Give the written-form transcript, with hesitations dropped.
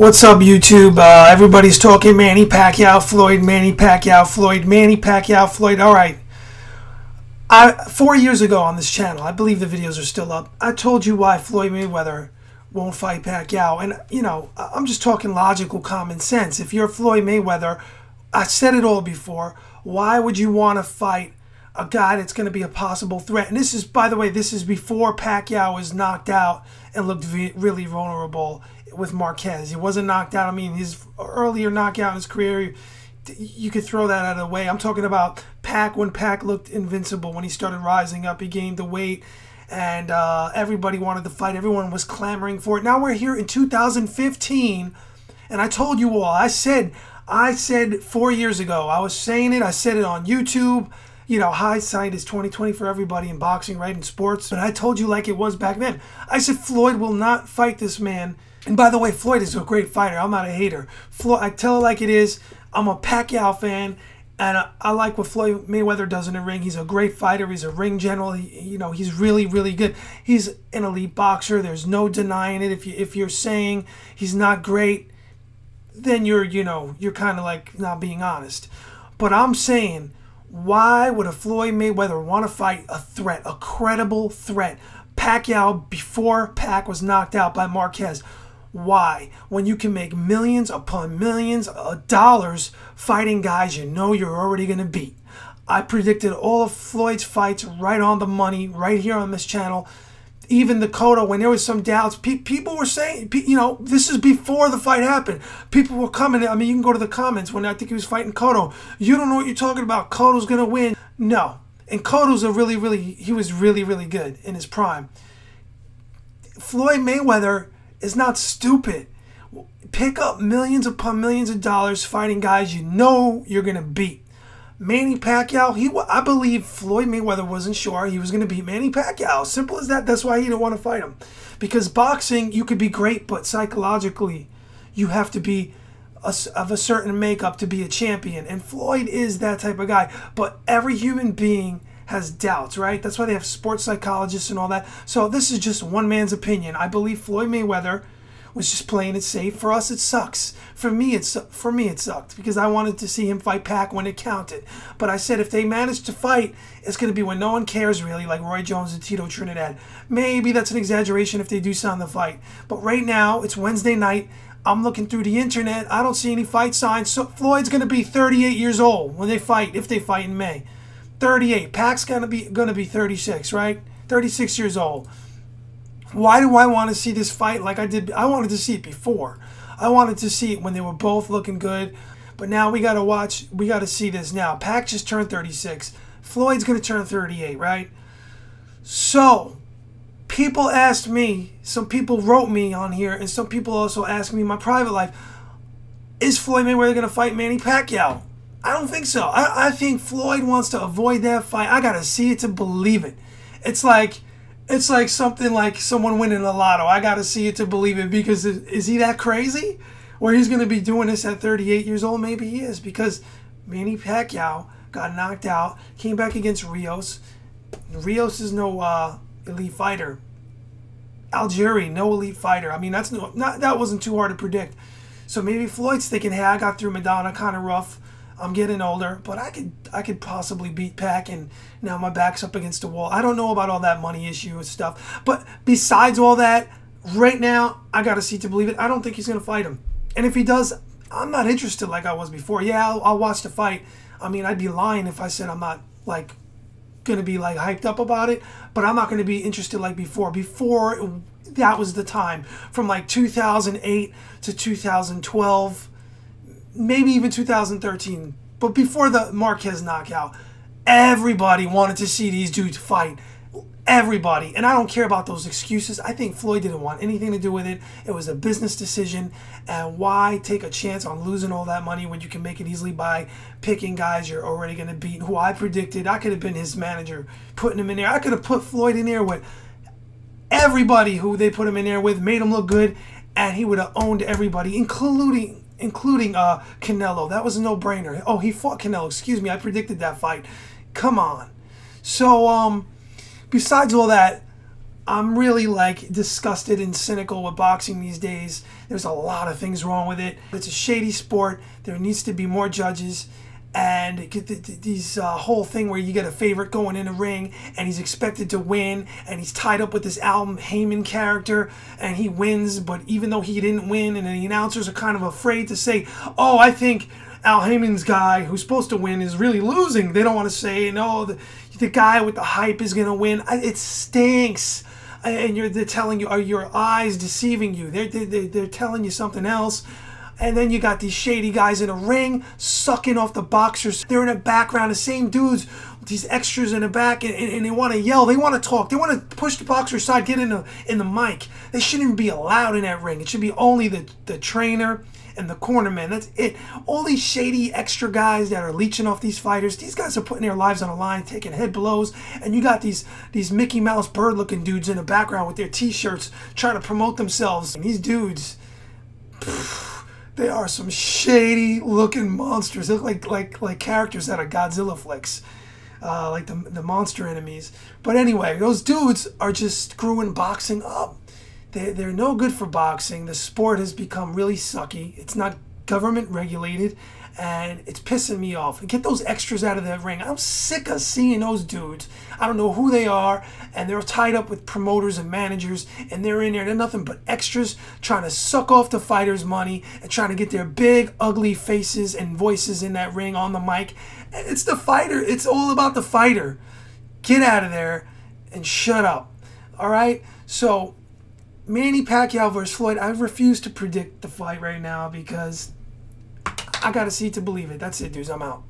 What's up, YouTube? Everybody's talking Manny Pacquiao, Floyd, Manny Pacquiao, Floyd, Manny Pacquiao, Floyd. All right. 4 years ago on this channel, I believe the videos are still up, I told you why Floyd Mayweather won't fight Pacquiao. And, you know, I'm just talking logical common sense. If you're Floyd Mayweather, I said it all before, why would you want to fight a guy that's going to be a possible threat? And this is, by the way, this is before Pacquiao was knocked out and looked really vulnerable with Marquez. He wasn't knocked out. I mean, his earlier knockout in his career, you could throw that out of the way. I'm talking about Pac, when Pac looked invincible, when he started rising up, he gained the weight, and everybody wanted to fight. Everyone was clamoring for it. Now we're here in 2015, and I told you all, I said 4 years ago, I was saying it, I said it on YouTube. You know, hindsight is 20/20 for everybody in boxing, right, in sports. But I told you like it was back then. I said Floyd will not fight this man. And by the way, Floyd is a great fighter. I'm not a hater. Floyd, I tell it like it is. I'm a Pacquiao fan, and I like what Floyd Mayweather does in the ring. He's a great fighter. He's a ring general. You know, he's really, really good. He's an elite boxer. There's no denying it. If you're saying he's not great, then you're kind of like not being honest. But I'm saying, why would a Floyd Mayweather want to fight a threat, a credible threat? Pacquiao, before Pac was knocked out by Marquez. Why? When you can make millions upon millions of dollars fighting guys you know you're already going to beat. I predicted all of Floyd's fights right on the money, right here on this channel. Even the Cotto, when there was some doubts, people were saying, you know, this is before the fight happened. People were coming. I mean, you can go to the comments when I think he was fighting Cotto. You don't know what you're talking about. Cotto's going to win. No. And Cotto's he was really, really good in his prime. Floyd Mayweather is not stupid. Pick up millions upon millions of dollars fighting guys you know you're going to beat. Manny Pacquiao, I believe Floyd Mayweather wasn't sure he was going to beat Manny Pacquiao. Simple as that. That's why he didn't want to fight him. Because boxing, you could be great, but psychologically, you have to be of a certain makeup to be a champion. And Floyd is that type of guy. But every human being has doubts, right? That's why they have sports psychologists and all that. So this is just one man's opinion. I believe Floyd Mayweather was just playing it safe. For us, it sucks. For me, it sucked because I wanted to see him fight Pac when it counted. But I said if they manage to fight, it's going to be when no one cares really, like Roy Jones and Tito Trinidad. Maybe that's an exaggeration if they do sound the fight. But right now, it's Wednesday night. I'm looking through the internet. I don't see any fight signs. So Floyd's going to be 38 years old when they fight, if they fight in May. 38. Pac's gonna be 36, right? 36 years old. Why do I want to see this fight like I did? I wanted to see it before. I wanted to see it when they were both looking good. But now we gotta watch. We gotta see this now. Pac just turned 36. Floyd's gonna turn 38, right? So people asked me. Some people wrote me on here, and some people also asked me in my private life, is Floyd Mayweather gonna fight Manny Pacquiao? I don't think so. I think Floyd wants to avoid that fight. I gotta see it to believe it. It's like something like someone winning the lotto. I gotta see it to believe it, because is he that crazy? Or he's gonna be doing this at 38 years old? Maybe he is, because Manny Pacquiao got knocked out, came back against Rios. Rios is no elite fighter. Algieri, no elite fighter. I mean, that wasn't too hard to predict. So maybe Floyd's thinking, hey, I got through Madonna kind of rough. I'm getting older, but I could possibly beat Pac, and now my back's up against the wall. I don't know about all that money issue and stuff. But besides all that, right now, I got to see to believe it. I don't think he's going to fight him. And if he does, I'm not interested like I was before. Yeah, I'll watch the fight. I mean, I'd be lying if I said I'm not, like, going to be, like, hyped up about it. But I'm not going to be interested like before. Before, that was the time. From, like, 2008 to 2012. Maybe even 2013, but before the Marquez knockout, everybody wanted to see these dudes fight. Everybody. And I don't care about those excuses. I think Floyd didn't want anything to do with it. It was a business decision. And why take a chance on losing all that money when you can make it easily by picking guys you're already going to beat, who I predicted. I could have been his manager, putting him in there. I could have put Floyd in there with everybody who they put him in there with, made him look good, and he would have owned everybody, including Canelo. That was a no-brainer. Oh, he fought Canelo. Excuse me, I predicted that fight. Come on. So, besides all that, I'm really like disgusted and cynical with boxing these days. There's a lot of things wrong with it. It's a shady sport. There needs to be more judges. And these whole thing where you get a favorite going in a ring and he's expected to win and he's tied up with this Al Heyman character and he wins, but even though he didn't win, and the announcers are kind of afraid to say, oh, I think Al Heyman's guy who's supposed to win is really losing. They don't want to say, no, the guy with the hype is going to win. It stinks. And they're telling you, are your eyes deceiving you? They're telling you something else. And then you got these shady guys in a ring sucking off the boxers. They're in the background, the same dudes, these extras in the back, and they want to yell. They want to talk. They want to push the boxer aside, get in the mic. They shouldn't even be allowed in that ring. It should be only the trainer and the cornermen. That's it. All these shady extra guys that are leeching off these fighters, these guys are putting their lives on the line, taking head blows, and you got these Mickey Mouse bird-looking dudes in the background with their t-shirts trying to promote themselves. And these dudes, they are some shady looking monsters. They look like characters out of Godzilla flicks, like the monster enemies. But anyway, those dudes are just screwing boxing up. They're no good for boxing. The sport has become really sucky. It's not government regulated, and it's pissing me off. Get those extras out of that ring. I'm sick of seeing those dudes. I don't know who they are, and they're tied up with promoters and managers, and they're in there. They're nothing but extras trying to suck off the fighters' money and trying to get their big, ugly faces and voices in that ring on the mic. It's the fighter. It's all about the fighter. Get out of there and shut up. All right? So, Manny Pacquiao versus Floyd. I refuse to predict the fight right now because I got to see it to believe it. That's it, dudes. I'm out.